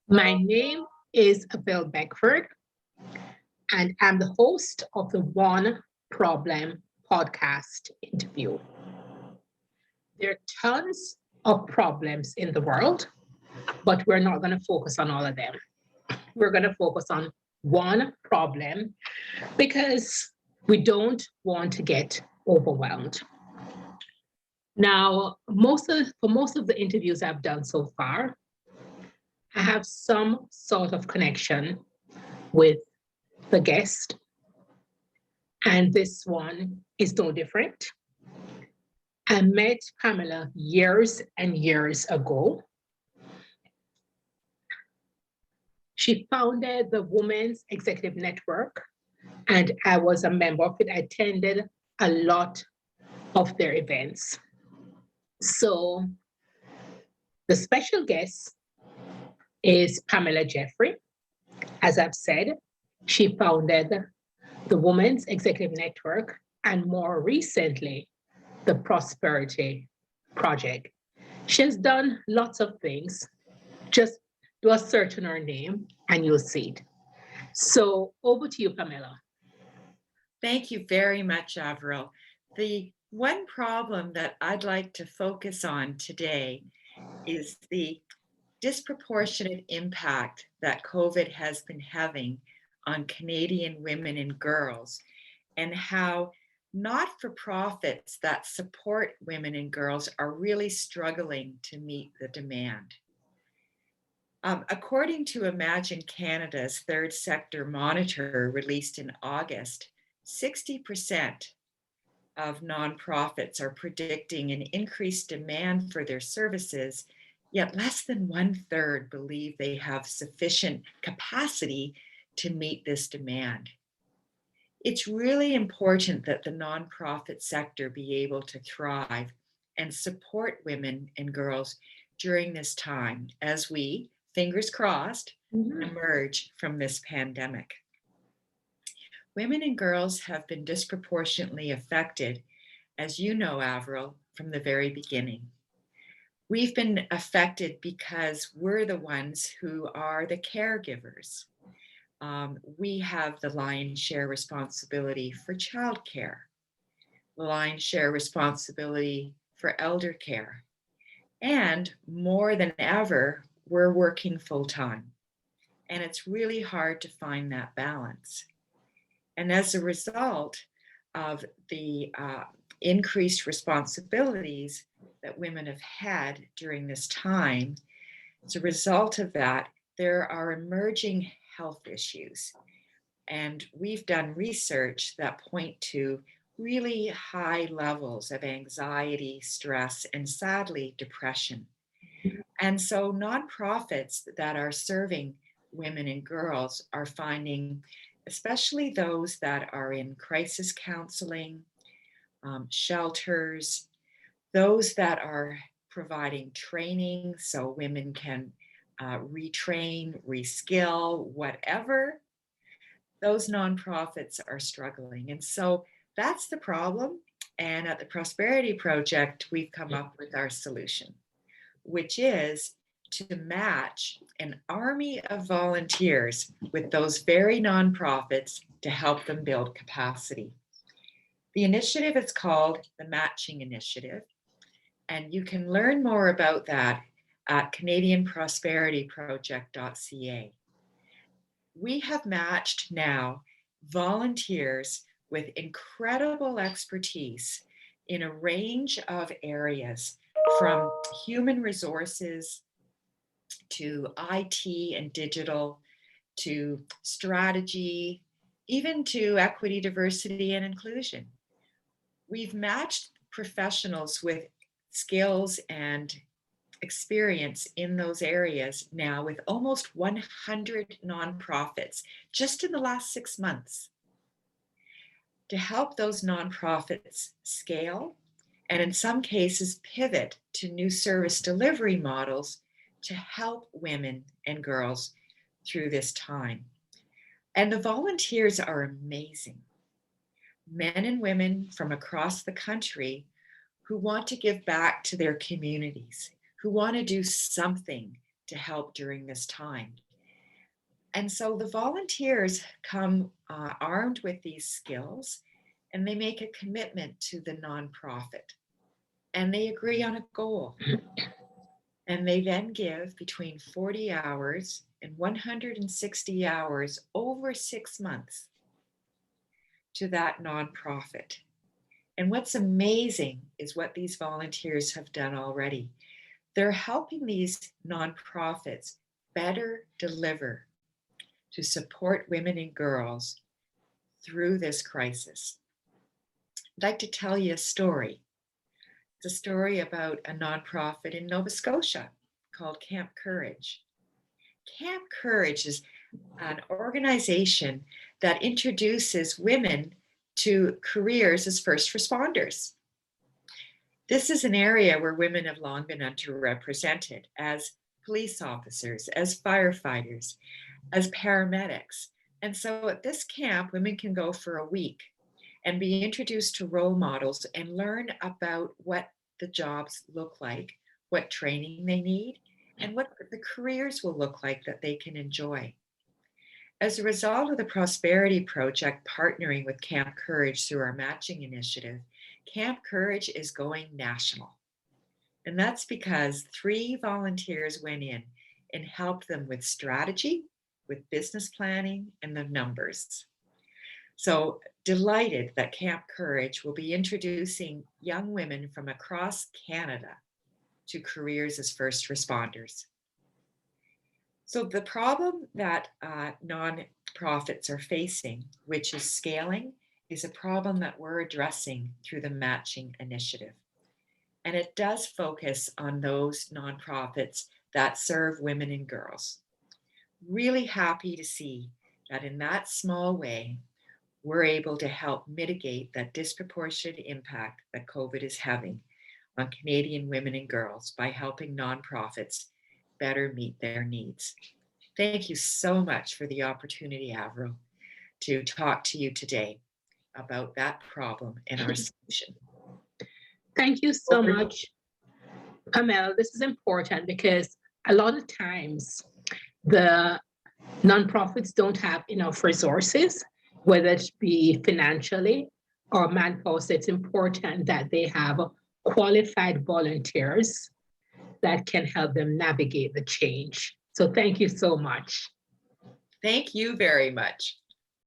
My name is Bill Beckford, and I'm the host of the One Problem podcast interview. There are tons of problems in the world, but we're not going to focus on all of them. We're going to focus on one problem because we don't want to get overwhelmed. Now, for most of the interviews I've done so far, I have some sort of connection with the guest, and this one is no different. I met Pamela years and years ago. She founded the Women's Executive Network, and I was a member of it. I attended a lot of their events. So the special guest is Pamela Jeffery. As I've said, she founded the Women's Executive Network and more recently, the Prosperity Project. She has done lots of things. Just do a search on her name and you'll see it. So over to you, Pamela. Thank you very much, Avril. The one problem that I'd like to focus on today is the disproportionate impact that COVID has been having on Canadian women and girls, and how not-for-profits that support women and girls are really struggling to meet the demand. According to Imagine Canada's Third Sector Monitor released in August, 60% of nonprofits are predicting an increased demand for their services, yet less than 1/3 believe they have sufficient capacity to meet this demand. It's really important that the nonprofit sector be able to thrive and support women and girls during this time as we, fingers crossed, emerge from this pandemic. Women and girls have been disproportionately affected, as you know, Avril, from the very beginning. We've been affected because we're the ones who are the caregivers. We have the lion's share responsibility for childcare, the lion's share responsibility for elder care, and more than ever, we're working full-time. And it's really hard to find that balance. And as a result of the increased responsibilities that women have had during this time, as a result of that, there are emerging health issues. And we've done research that point to really high levels of anxiety, stress, and sadly, depression. And so nonprofits that are serving women and girls are finding, especially those that are in crisis counseling, shelters, those that are providing training so women can retrain, reskill, whatever, those nonprofits are struggling. And so that's the problem. And at the Prosperity Project, we've come up with our solution, which is to match an army of volunteers with those very nonprofits to help them build capacity. The initiative is called the Matching Initiative, and you can learn more about that at canadianprosperityproject.ca. We have matched now volunteers with incredible expertise in a range of areas, from human resources to IT and digital, to strategy, even to equity, diversity, and inclusion. We've matched professionals with skills and experience in those areas now with almost 100 nonprofits just in the last 6 months to help those nonprofits scale and in some cases pivot to new service delivery models to help women and girls through this time. And the volunteers are amazing. Men and women from across the country who want to give back to their communities, who want to do something to help during this time. And so the volunteers come armed with these skills, and they make a commitment to the nonprofit, and they agree on a goal. And they then give between 40 hours and 160 hours over 6 months to that nonprofit. And what's amazing is what these volunteers have done already. They're helping these nonprofits better deliver to support women and girls through this crisis. I'd like to tell you a story. It's a story about a nonprofit in Nova Scotia called Camp Courage. Camp Courage is an organization that introduces women to careers as first responders. This is an area where women have long been underrepresented as police officers, as firefighters, as paramedics. And so at this camp, women can go for a week and be introduced to role models and learn about what the jobs look like, what training they need, and what the careers will look like that they can enjoy. As a result of the Prosperity Project partnering with Camp Courage through our matching initiative, Camp Courage is going national. And that's because 3 volunteers went in and helped them with strategy, with business planning, and the numbers. So delighted that Camp Courage will be introducing young women from across Canada to careers as first responders. So the problem that nonprofits are facing, which is scaling, is a problem that we're addressing through the matching initiative. And it does focus on those nonprofits that serve women and girls. Really happy to see that in that small way, we're able to help mitigate that disproportionate impact that COVID is having on Canadian women and girls by helping nonprofits better meet their needs. Thank you so much for the opportunity, Avril, to talk to you today about that problem and our solution. Thank you so much, Pamela. This is important because a lot of times the nonprofits don't have enough resources, whether it be financially or manpower. So it's important that they have qualified volunteers that can help them navigate the change. So thank you so much. Thank you very much.